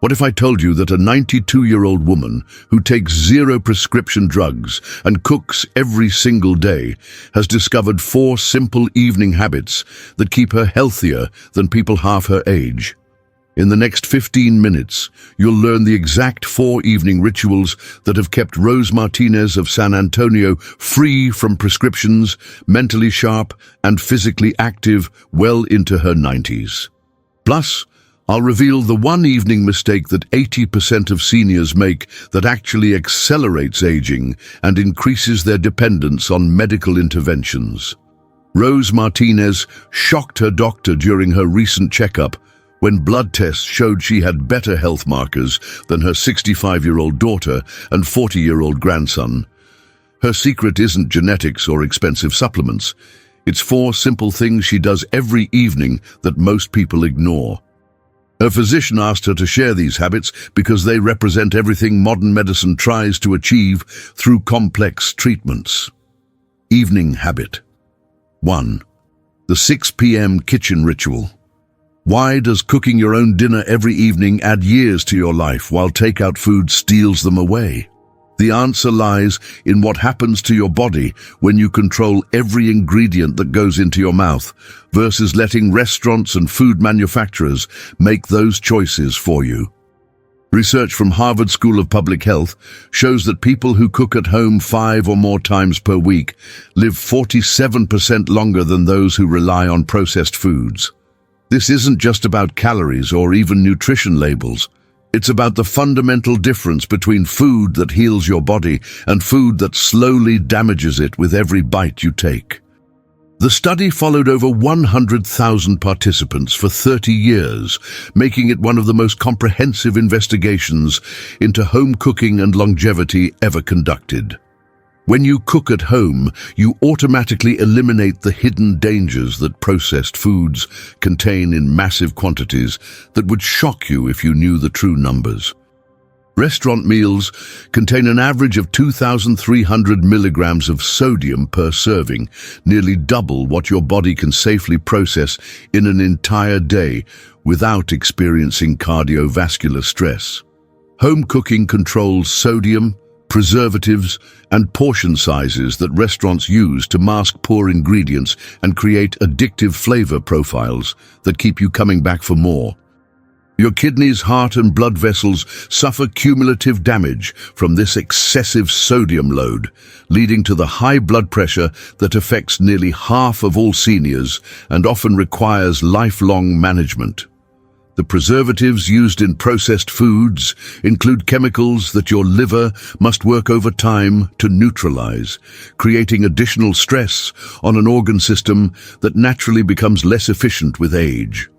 What if I told you that a 92-year-old woman who takes 0 prescription drugs and cooks every single day has discovered 4 simple evening habits that keep her healthier than people half her age? In the next 15 minutes, you'll learn the exact 4 evening rituals that have kept Rose Martinez of San Antonio free from prescriptions, mentally sharp, and physically active well into her 90s. Plus, I'll reveal the one evening mistake that 80% of seniors make that actually accelerates aging and increases their dependence on medical interventions. Rose Martinez shocked her doctor during her recent checkup when blood tests showed she had better health markers than her 65-year-old daughter and 40-year-old grandson. Her secret isn't genetics or expensive supplements. It's 4 simple things she does every evening that most people ignore. Her physician asked her to share these habits because they represent everything modern medicine tries to achieve through complex treatments. Evening habit. 1. The 6 p.m. kitchen ritual. Why does cooking your own dinner every evening add years to your life while takeout food steals them away? The answer lies in what happens to your body when you control every ingredient that goes into your mouth versus letting restaurants and food manufacturers make those choices for you. Research from Harvard School of Public Health shows that people who cook at home 5 or more times per week live 47% longer than those who rely on processed foods. This isn't just about calories or even nutrition labels. It's about the fundamental difference between food that heals your body and food that slowly damages it with every bite you take. The study followed over 100,000 participants for 30 years, making it one of the most comprehensive investigations into home cooking and longevity ever conducted. When you cook at home, you automatically eliminate the hidden dangers that processed foods contain in massive quantities that would shock you if you knew the true numbers. Restaurant meals contain an average of 2,300 milligrams of sodium per serving, nearly double what your body can safely process in an entire day without experiencing cardiovascular stress. Home cooking controls sodium, preservatives, and portion sizes that restaurants use to mask poor ingredients and create addictive flavor profiles that keep you coming back for more. Your kidneys, heart, and blood vessels suffer cumulative damage from this excessive sodium load, leading to the high blood pressure that affects nearly half of all seniors and often requires lifelong management. The preservatives used in processed foods include chemicals that your liver must work overtime to neutralize, creating additional stress on an organ system that naturally becomes less efficient with age.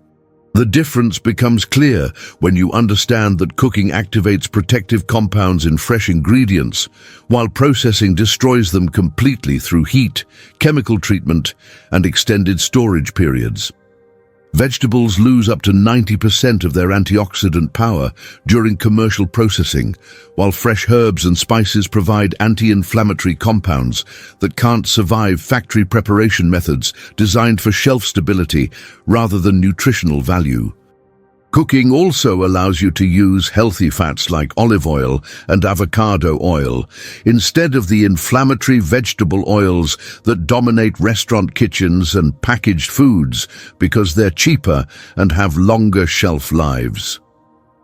The difference becomes clear when you understand that cooking activates protective compounds in fresh ingredients, while processing destroys them completely through heat, chemical treatment, and extended storage periods. Vegetables lose up to 90% of their antioxidant power during commercial processing, while fresh herbs and spices provide anti-inflammatory compounds that can't survive factory preparation methods designed for shelf stability rather than nutritional value. Cooking also allows you to use healthy fats like olive oil and avocado oil instead of the inflammatory vegetable oils that dominate restaurant kitchens and packaged foods because they're cheaper and have longer shelf lives.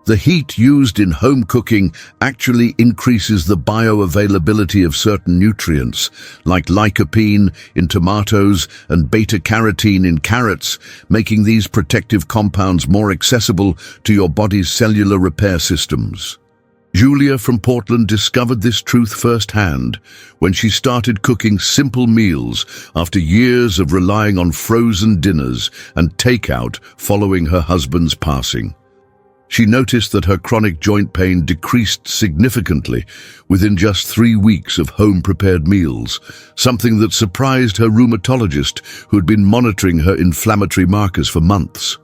The heat used in home cooking actually increases the bioavailability of certain nutrients, like lycopene in tomatoes and beta-carotene in carrots, making these protective compounds more accessible to your body's cellular repair systems. Julia from Portland discovered this truth firsthand when she started cooking simple meals after years of relying on frozen dinners and takeout following her husband's passing. She noticed that her chronic joint pain decreased significantly within just 3 weeks of home-prepared meals, something that surprised her rheumatologist who had been monitoring her inflammatory markers for months.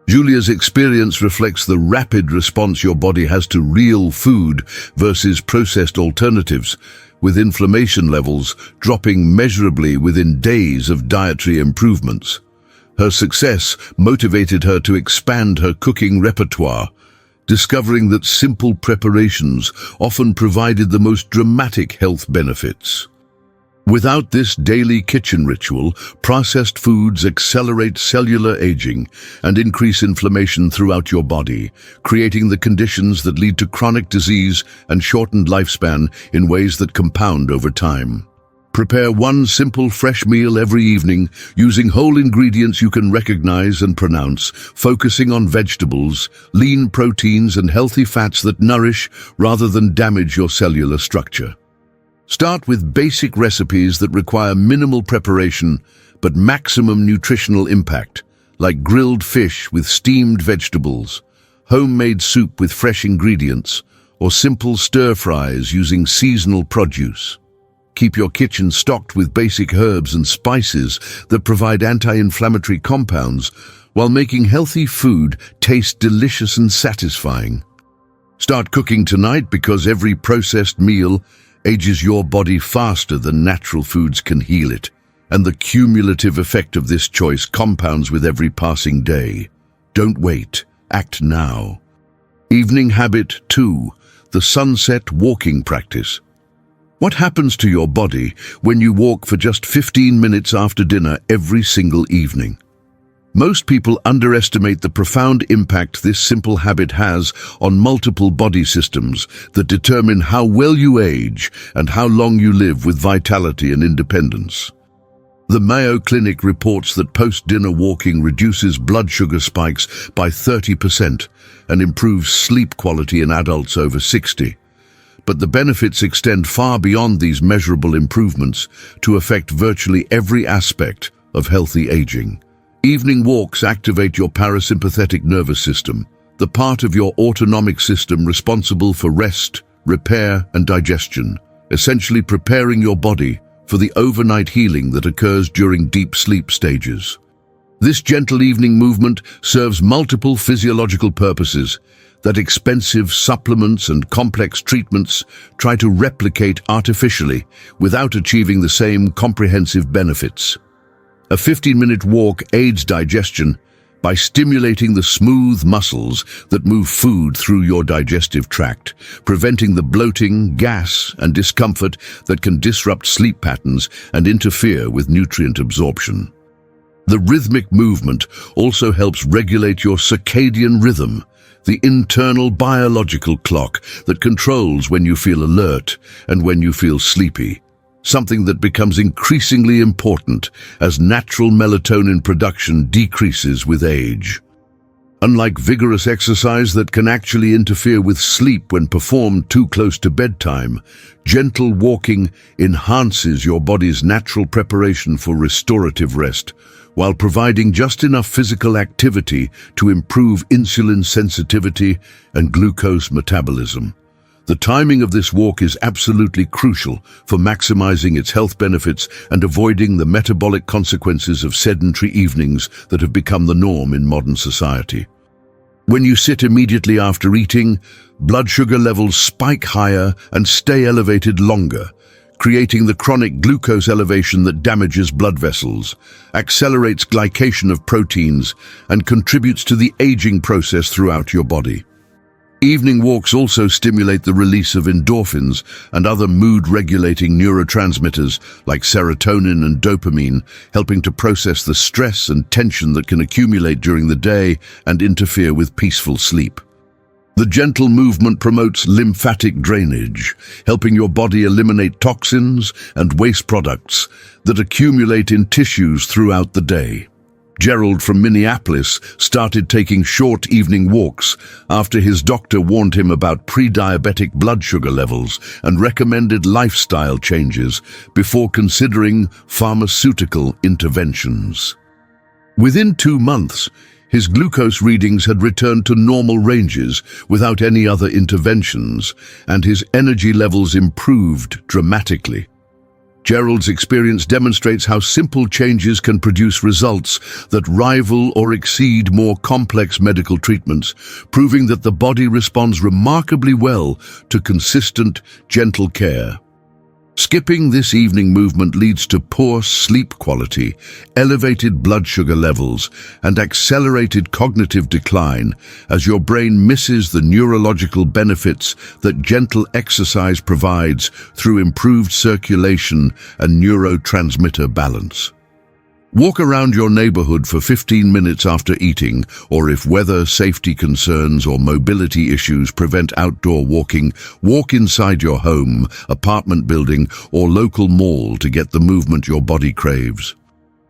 Julia's experience reflects the rapid response your body has to real food versus processed alternatives, with inflammation levels dropping measurably within days of dietary improvements. Her success motivated her to expand her cooking repertoire, discovering that simple preparations often provided the most dramatic health benefits. Without this daily kitchen ritual, processed foods accelerate cellular aging and increase inflammation throughout your body, creating the conditions that lead to chronic disease and shortened lifespan in ways that compound over time. Prepare one simple fresh meal every evening using whole ingredients you can recognize and pronounce, focusing on vegetables, lean proteins, and healthy fats that nourish rather than damage your cellular structure. Start with basic recipes that require minimal preparation but maximum nutritional impact, like grilled fish with steamed vegetables, homemade soup with fresh ingredients, or simple stir-fries using seasonal produce. Keep your kitchen stocked with basic herbs and spices that provide anti-inflammatory compounds while making healthy food taste delicious and satisfying. Start cooking tonight because every processed meal ages your body faster than natural foods can heal it, and the cumulative effect of this choice compounds with every passing day. Don't wait, act now. Evening habit 2, the sunset walking practice. What happens to your body when you walk for just 15 minutes after dinner every single evening? Most people underestimate the profound impact this simple habit has on multiple body systems that determine how well you age and how long you live with vitality and independence. The Mayo Clinic reports that post-dinner walking reduces blood sugar spikes by 30% and improves sleep quality in adults over 60. But the benefits extend far beyond these measurable improvements to affect virtually every aspect of healthy aging. Evening walks activate your parasympathetic nervous system, the part of your autonomic system responsible for rest, repair, and digestion, essentially preparing your body for the overnight healing that occurs during deep sleep stages. This gentle evening movement serves multiple physiological purposes that expensive supplements and complex treatments try to replicate artificially without achieving the same comprehensive benefits. A 15-minute walk aids digestion by stimulating the smooth muscles that move food through your digestive tract, preventing the bloating, gas, and discomfort that can disrupt sleep patterns and interfere with nutrient absorption. The rhythmic movement also helps regulate your circadian rhythm, the internal biological clock that controls when you feel alert and when you feel sleepy, something that becomes increasingly important as natural melatonin production decreases with age. Unlike vigorous exercise that can actually interfere with sleep when performed too close to bedtime, gentle walking enhances your body's natural preparation for restorative rest, while providing just enough physical activity to improve insulin sensitivity and glucose metabolism. The timing of this walk is absolutely crucial for maximizing its health benefits and avoiding the metabolic consequences of sedentary evenings that have become the norm in modern society. When you sit immediately after eating, blood sugar levels spike higher and stay elevated longer, creating the chronic glucose elevation that damages blood vessels, accelerates glycation of proteins, and contributes to the aging process throughout your body. Evening walks also stimulate the release of endorphins and other mood-regulating neurotransmitters like serotonin and dopamine, helping to process the stress and tension that can accumulate during the day and interfere with peaceful sleep. The gentle movement promotes lymphatic drainage, helping your body eliminate toxins and waste products that accumulate in tissues throughout the day. Gerald from Minneapolis started taking short evening walks after his doctor warned him about pre-diabetic blood sugar levels and recommended lifestyle changes before considering pharmaceutical interventions. Within 2 months, his glucose readings had returned to normal ranges without any other interventions, and his energy levels improved dramatically. Gerald's experience demonstrates how simple changes can produce results that rival or exceed more complex medical treatments, proving that the body responds remarkably well to consistent, gentle care. Skipping this evening movement leads to poor sleep quality, elevated blood sugar levels, and accelerated cognitive decline as your brain misses the neurological benefits that gentle exercise provides through improved circulation and neurotransmitter balance. Walk around your neighborhood for 15 minutes after eating, or if weather, safety concerns, or mobility issues prevent outdoor walking, walk inside your home, apartment building, or local mall to get the movement your body craves.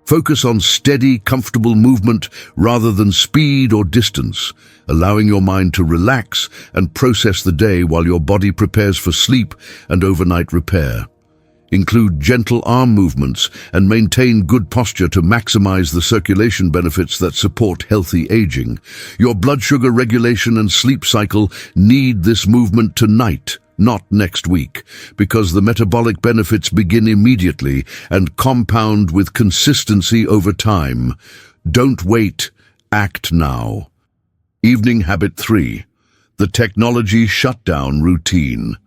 Focus on steady, comfortable movement rather than speed or distance, allowing your mind to relax and process the day while your body prepares for sleep and overnight repair. Include gentle arm movements and maintain good posture to maximize the circulation benefits that support healthy aging. Your blood sugar regulation and sleep cycle need this movement tonight, not next week, because the metabolic benefits begin immediately and compound with consistency over time. Don't wait, act now. Evening habit 3. The technology shutdown routine.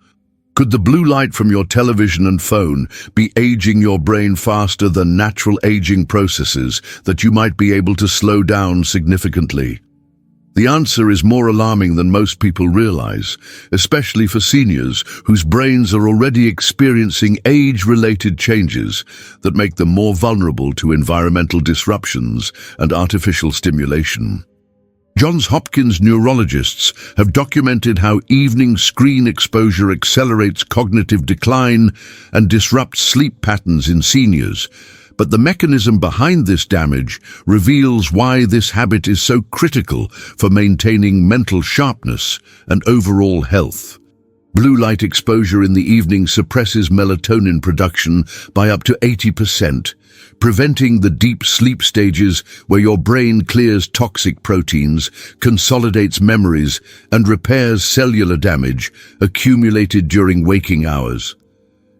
Could the blue light from your television and phone be aging your brain faster than natural aging processes that you might be able to slow down significantly? The answer is more alarming than most people realize, especially for seniors whose brains are already experiencing age-related changes that make them more vulnerable to environmental disruptions and artificial stimulation. Johns Hopkins neurologists have documented how evening screen exposure accelerates cognitive decline and disrupts sleep patterns in seniors. But the mechanism behind this damage reveals why this habit is so critical for maintaining mental sharpness and overall health. Blue light exposure in the evening suppresses melatonin production by up to 80%, preventing the deep sleep stages where your brain clears toxic proteins, consolidates memories, and repairs cellular damage accumulated during waking hours.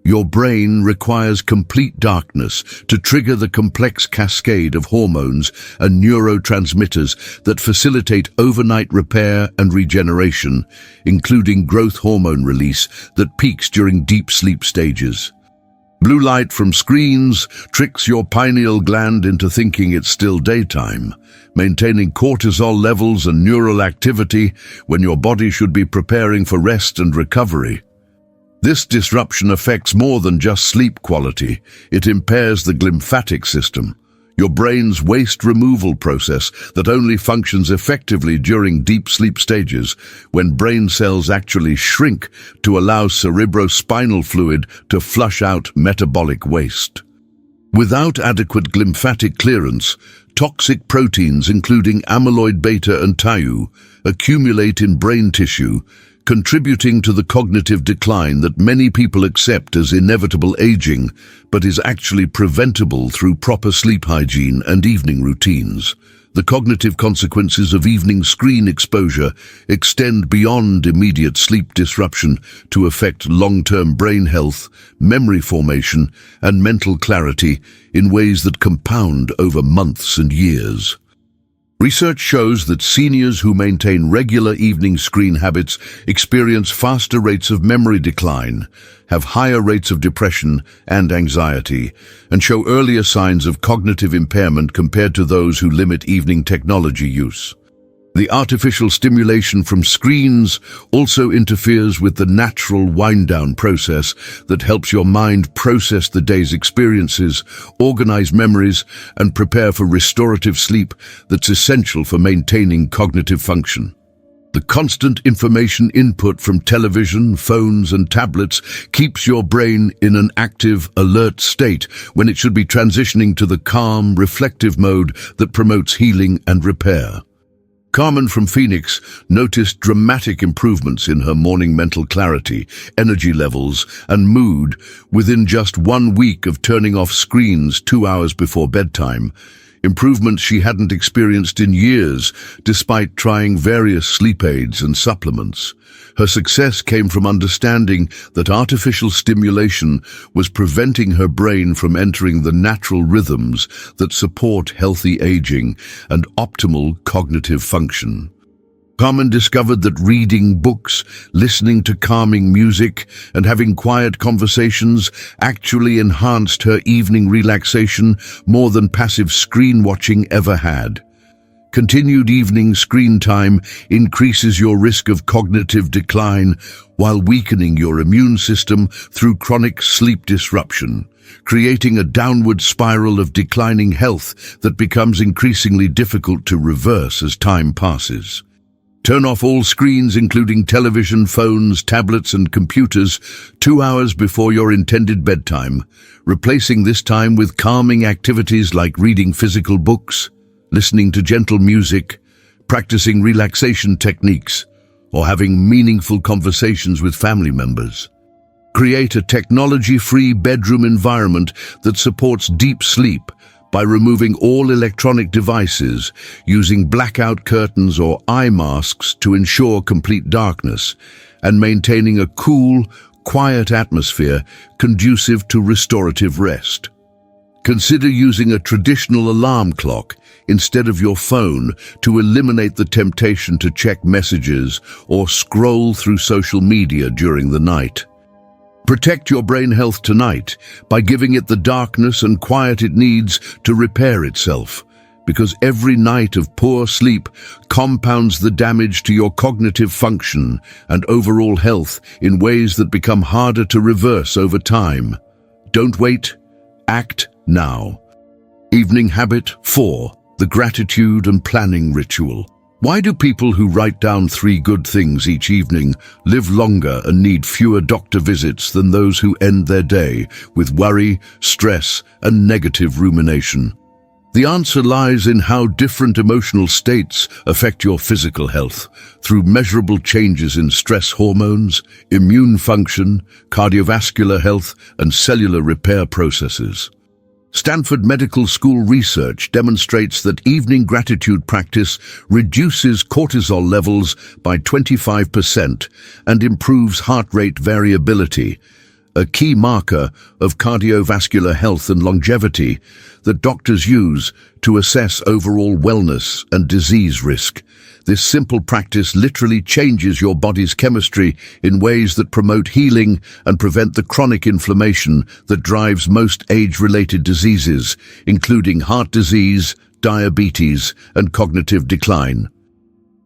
Your brain requires complete darkness to trigger the complex cascade of hormones and neurotransmitters that facilitate overnight repair and regeneration, including growth hormone release that peaks during deep sleep stages. Blue light from screens tricks your pineal gland into thinking it's still daytime, maintaining cortisol levels and neural activity when your body should be preparing for rest and recovery. This disruption affects more than just sleep quality. It impairs the glymphatic system, your brain's waste removal process that only functions effectively during deep sleep stages, when brain cells actually shrink to allow cerebrospinal fluid to flush out metabolic waste. Without adequate glymphatic clearance, toxic proteins including amyloid beta and tau accumulate in brain tissue, contributing to the cognitive decline that many people accept as inevitable aging, but is actually preventable through proper sleep hygiene and evening routines. The cognitive consequences of evening screen exposure extend beyond immediate sleep disruption to affect long-term brain health, memory formation, and mental clarity in ways that compound over months and years. Research shows that seniors who maintain regular evening screen habits experience faster rates of memory decline, have higher rates of depression and anxiety, and show earlier signs of cognitive impairment compared to those who limit evening technology use. The artificial stimulation from screens also interferes with the natural wind-down process that helps your mind process the day's experiences, organize memories, and prepare for restorative sleep that's essential for maintaining cognitive function. The constant information input from television, phones, and tablets keeps your brain in an active, alert state when it should be transitioning to the calm, reflective mode that promotes healing and repair. Carmen from Phoenix noticed dramatic improvements in her morning mental clarity, energy levels, and mood within just 1 week of turning off screens 2 hours before bedtime, improvements she hadn't experienced in years despite trying various sleep aids and supplements. Her success came from understanding that artificial stimulation was preventing her brain from entering the natural rhythms that support healthy aging and optimal cognitive function. Carmen discovered that reading books, listening to calming music, and having quiet conversations actually enhanced her evening relaxation more than passive screen watching ever had. Continued evening screen time increases your risk of cognitive decline while weakening your immune system through chronic sleep disruption, creating a downward spiral of declining health that becomes increasingly difficult to reverse as time passes. Turn off all screens, including television, phones, tablets, and computers, 2 hours before your intended bedtime, replacing this time with calming activities like reading physical books, listening to gentle music, practicing relaxation techniques, or having meaningful conversations with family members. Create a technology-free bedroom environment that supports deep sleep by removing all electronic devices, using blackout curtains or eye masks to ensure complete darkness, and maintaining a cool, quiet atmosphere conducive to restorative rest. Consider using a traditional alarm clock instead of your phone to eliminate the temptation to check messages or scroll through social media during the night. Protect your brain health tonight by giving it the darkness and quiet it needs to repair itself, because every night of poor sleep compounds the damage to your cognitive function and overall health in ways that become harder to reverse over time. Don't wait, act now. Evening habit 4, the gratitude and planning ritual. Why do people who write down 3 good things each evening live longer and need fewer doctor visits than those who end their day with worry, stress, and negative rumination? The answer lies in how different emotional states affect your physical health through measurable changes in stress hormones, immune function, cardiovascular health, and cellular repair processes. Stanford Medical School research demonstrates that evening gratitude practice reduces cortisol levels by 25% and improves heart rate variability, a key marker of cardiovascular health and longevity that doctors use to assess overall wellness and disease risk. This simple practice literally changes your body's chemistry in ways that promote healing and prevent the chronic inflammation that drives most age-related diseases, including heart disease, diabetes, and cognitive decline.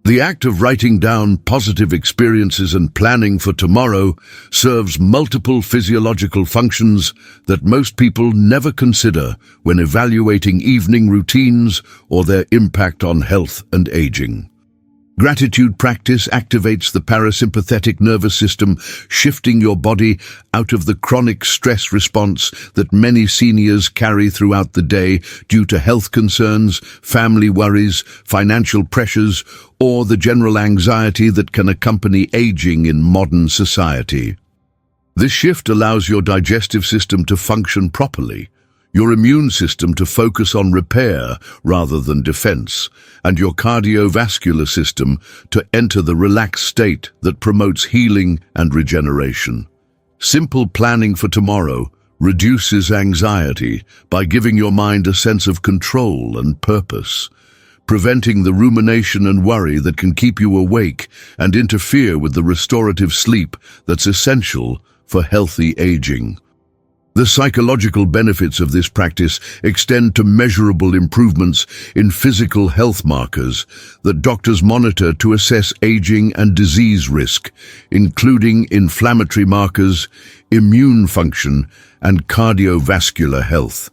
The act of writing down positive experiences and planning for tomorrow serves multiple physiological functions that most people never consider when evaluating evening routines or their impact on health and aging. Gratitude practice activates the parasympathetic nervous system, shifting your body out of the chronic stress response that many seniors carry throughout the day due to health concerns, family worries, financial pressures, or the general anxiety that can accompany aging in modern society. This shift allows your digestive system to function properly, your immune system to focus on repair rather than defense, and your cardiovascular system to enter the relaxed state that promotes healing and regeneration. Simple planning for tomorrow reduces anxiety by giving your mind a sense of control and purpose, preventing the rumination and worry that can keep you awake and interfere with the restorative sleep that's essential for healthy aging. The psychological benefits of this practice extend to measurable improvements in physical health markers that doctors monitor to assess aging and disease risk, including inflammatory markers, immune function, and cardiovascular health.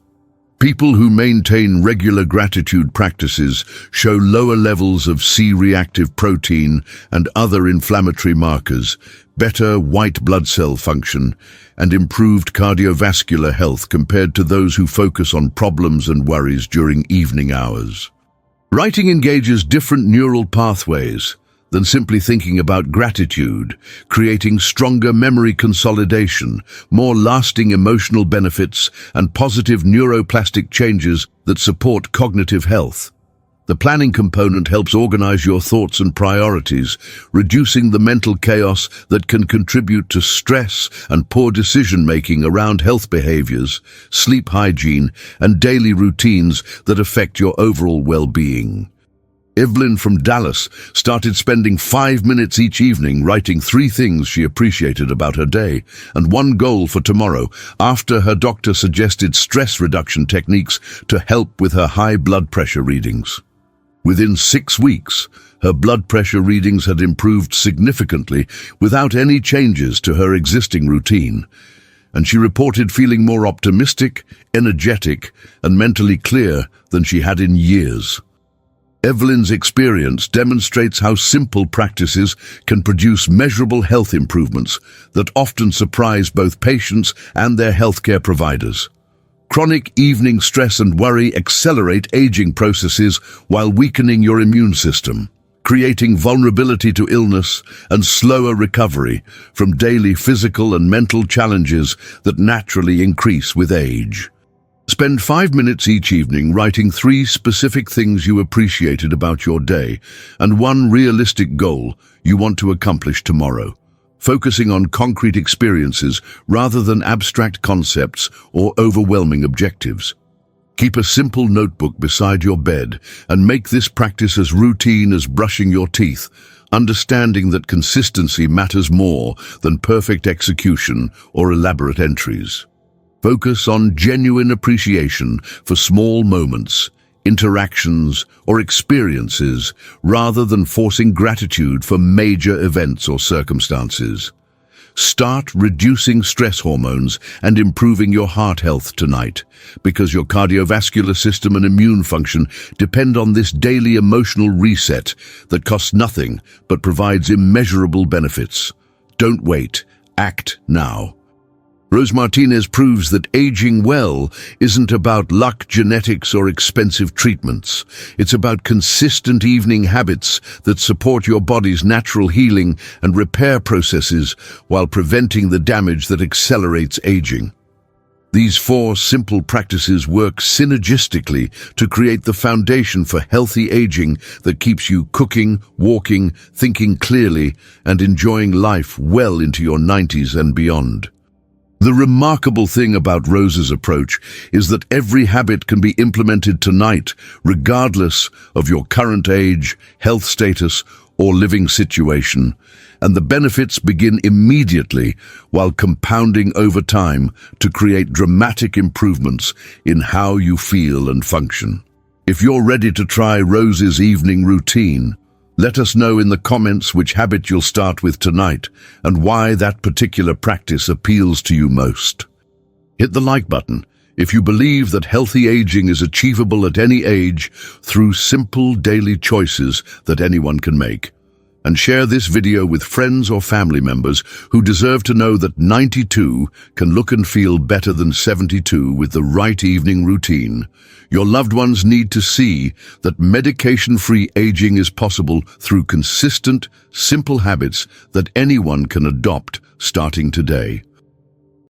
People who maintain regular gratitude practices show lower levels of C-reactive protein and other inflammatory markers, better white blood cell function, and improved cardiovascular health compared to those who focus on problems and worries during evening hours. Writing engages different neural pathways than simply thinking about gratitude, creating stronger memory consolidation, more lasting emotional benefits, and positive neuroplastic changes that support cognitive health. The planning component helps organize your thoughts and priorities, reducing the mental chaos that can contribute to stress and poor decision-making around health behaviors, sleep hygiene, and daily routines that affect your overall well-being. Evelyn from Dallas started spending 5 minutes each evening writing 3 things she appreciated about her day and 1 goal for tomorrow after her doctor suggested stress reduction techniques to help with her high blood pressure readings. Within 6 weeks, her blood pressure readings had improved significantly without any changes to her existing routine, and she reported feeling more optimistic, energetic, and mentally clear than she had in years. Evelyn's experience demonstrates how simple practices can produce measurable health improvements that often surprise both patients and their healthcare providers. Chronic evening stress and worry accelerate aging processes while weakening your immune system, creating vulnerability to illness and slower recovery from daily physical and mental challenges that naturally increase with age. Spend 5 minutes each evening writing 3 specific things you appreciated about your day and 1 realistic goal you want to accomplish tomorrow, focusing on concrete experiences rather than abstract concepts or overwhelming objectives. Keep a simple notebook beside your bed and make this practice as routine as brushing your teeth, understanding that consistency matters more than perfect execution or elaborate entries. Focus on genuine appreciation for small moments, interactions, or experiences rather than forcing gratitude for major events or circumstances. Start reducing stress hormones and improving your heart health tonight, because your cardiovascular system and immune function depend on this daily emotional reset that costs nothing but provides immeasurable benefits. Don't wait. Act now. Rose Martinez proves that aging well isn't about luck, genetics, or expensive treatments. It's about consistent evening habits that support your body's natural healing and repair processes while preventing the damage that accelerates aging. These 4 simple practices work synergistically to create the foundation for healthy aging that keeps you cooking, walking, thinking clearly, and enjoying life well into your 90s and beyond. The remarkable thing about Rose's approach is that every habit can be implemented tonight, regardless of your current age, health status, or living situation, and the benefits begin immediately while compounding over time to create dramatic improvements in how you feel and function. If you're ready to try Rose's evening routine, let us know in the comments which habit you'll start with tonight and why that particular practice appeals to you most. Hit the like button if you believe that healthy aging is achievable at any age through simple daily choices that anyone can make. And share this video with friends or family members who deserve to know that 92 can look and feel better than 72 with the right evening routine. Your loved ones need to see that medication-free aging is possible through consistent, simple habits that anyone can adopt starting today.